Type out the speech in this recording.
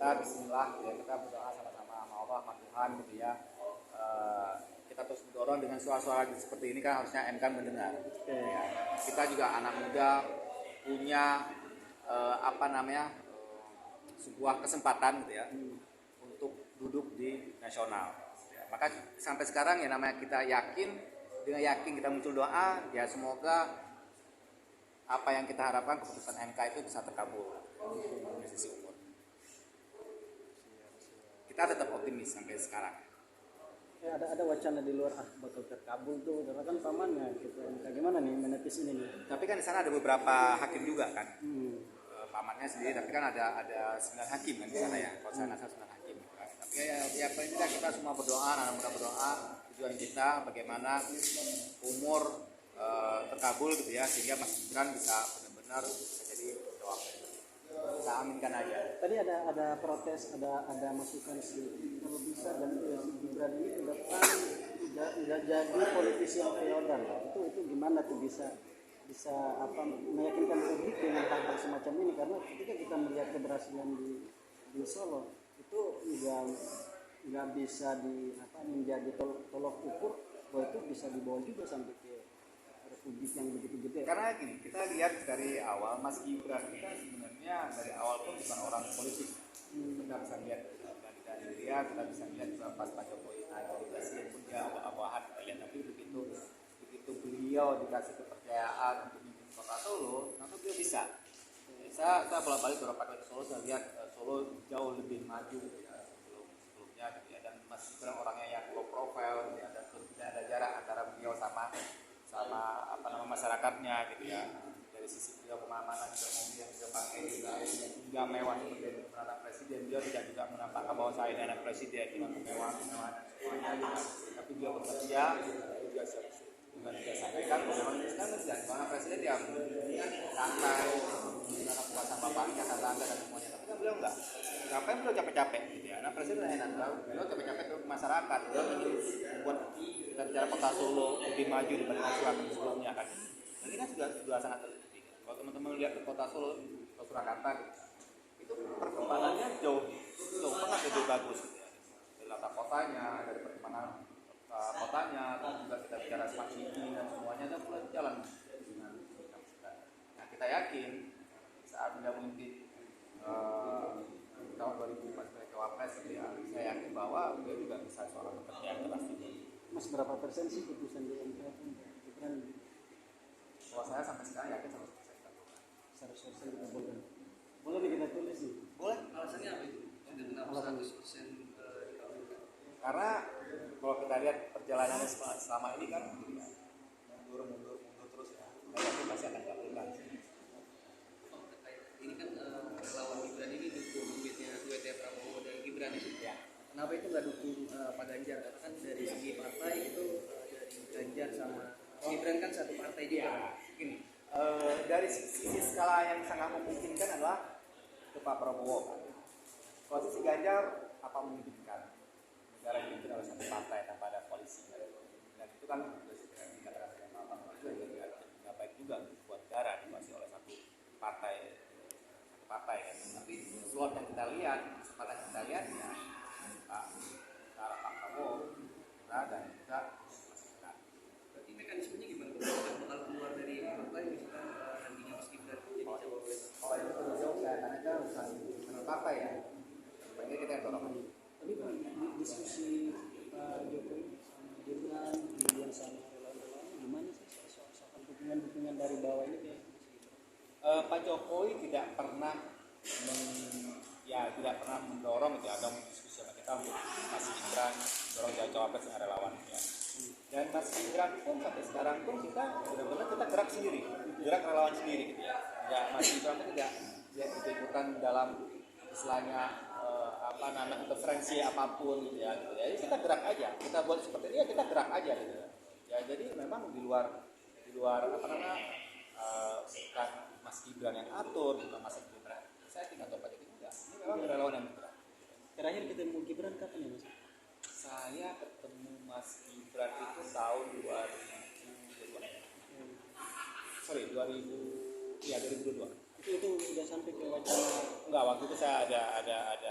kita Bismillah ya, kita berdoa sama-sama sama Allah, sama Tuhan gitu ya. Kita terus mendorong dengan suara-suara seperti ini kan harusnya MK mendengar. Ya. Kita juga anak muda punya sebuah kesempatan gitu ya untuk duduk di nasional. Ya, maka sampai sekarang ya namanya kita dengan yakin kita muncul doa ya semoga apa yang kita harapkan keputusan MK itu bisa terkabul dari sisi umur. Kita tetap optimis sampai sekarang. Ya, ada wacana di luar bakal terkabul tuh karena kan pamannya gitu. Bagaimana nih menepis ini nih? Tapi kan di sana ada beberapa hakim juga kan. Pamannya sendiri, tapi kan ada 9 hakim kan di sana ya. Kalau saya nasa 9 hakim. Kan. Tapi ya paling tidak kita semua berdoa, anak muda berdoa, tujuan kita bagaimana umur terkabul gitu ya, sehingga Mas Gibran bisa benar-benar bisa jadi cawapres. Kita aminkan aja. Tadi ada protes, ada masukan sedikit kalau bisa dan si Gibran ini ke depan udah jadi politisi yang feodal. Itu gimana tuh bisa meyakinkan publik dengan hal-hal semacam ini, karena ketika kita melihat keberhasilan di Solo itu nggak bisa menjadi tolok ukur bahwa itu bisa dibawa juga sampai ke republik yang begitu gede. Karena gini, kita lihat dari awal Mas Gibran kita sebenarnya dari awal pun bukan orang politik. Kita bisa lihat dari dia, kita bisa lihat pas Pak Jokowi naik jadi presiden pun dia abahan ya, tapi begitu beliau dikasih kepercayaan untuk memimpin kota Solo, tentu dia bisa. Saya bolak-balik beberapa kali ke Solo, saya lihat Solo jauh lebih maju ya, sebelumnya gitu ya. Dan Mas Gibran orangnya yang low profile ya, dan tidak ada jarak antara beliau sama masyarakatnya gitu ya. Dari sisi beliau pengamanan juga mobil yang beliau pakai juga mewah seperti anak presiden, beliau tidak juga menampakkan bahwa saya ini anak presiden dengan kemewahan semuanya, tapi beliau bekerja juga dengan dia sampaikan bahwa sekarang presiden yang santai menggunakan kuasa bapaknya, tante dan semuanya, tapi kan beliau enggak. Ngapain beliau capek-capek gitu ya? Anak presiden enak tahu, beliau capek-capek ke masyarakat, beliau ingin membuat kita bicara kota Solo lebih maju dibanding sebelumnya kan. Dan ini kan sudah sangat terjadi. Kalau teman-teman lihat ke kota Solo, ke Surakarta itu perkembangannya jauh banget lebih bagus gitu ya. Dari latar kotanya, dari perkembangan kotanya, dan juga kita bicara smart city dan semuanya itu mulai jalan dengan nah, kita yakin saat beliau memimpin tahun 2004 sebagai cawapres ya, saya yakin bahwa beliau juga bisa seorang pekerja yang keras juga. Mas, berapa persen sih putusan di MK Gibran? Kalau saya sampai sekarang yakin 100% dikabulkan. Boleh nih kita tulis nih? Boleh. Alasannya apa itu? Kenapa 100% dikabulkan? Karena kalau kita lihat perjalanannya selama ini kan mundur terus ya. Saya yakin pasti akan dikabulkan. Ini kan lawan Gibran ini dukung duetnya Prabowo dan Gibran ya. Kenapa itu nggak dukung Pak Ganjar? Karena kan dari segi partai itu dari Ganjar sama Gibran kan satu partai dia. Gini, dari sisi skala yang sangat memungkinkan adalah ke Pak Prabowo. Kalau sisi Ganjar apa memungkinkan? Negara yang dipimpin oleh satu partai tanpa ada koalisi. Dan itu kan dikatakan itu nggak baik juga untuk buat negara dikuasai oleh satu partai kan. Tapi slot yang kita lihat, kesempatan yang kita lihat ya Pak Prabowo dan juga Mas Gibran. Berarti mekanismenya gimana? Bakal keluar dari partai misalkan nantinya Mas Gibran jadi cawapres. Kalau itu terus saya tanyakan urusan internal partai ya. Sebaiknya kita yang dorong. Tapi diskusi Pak Jokowi sama Gibran, kemudian sama relawan-relawan, gimana sih soal dukungan dari bawah ini kayak Pak Jokowi tidak pernah mendorong gitu, atau diskusi sama kita untuk Mas Gibran dorong cawapres dengan relawan ya. Dan Mas Gibran pun sampai sekarang pun kita benar-benar kita gerak sendiri, gerak relawan sendiri gitu ya. Mas Gibran pun tidak ikut-ikutan dalam istilahnya interferensi apapun gitu ya. Jadi kita gerak aja, kita buat seperti ini ya kita gerak aja gitu ya. Jadi memang di luar bukan Mas Gibran yang atur, bukan Mas Gibran. Saya tidak tahu Pak Jokowi enggak. Ini memang relawan yang bergerak. terakhir ketemu Gibran kapan ya Mas? Saya ketemu Mas Gibran itu tahun 2022. Itu udah sampai ke wacana. Enggak, waktu itu saya ada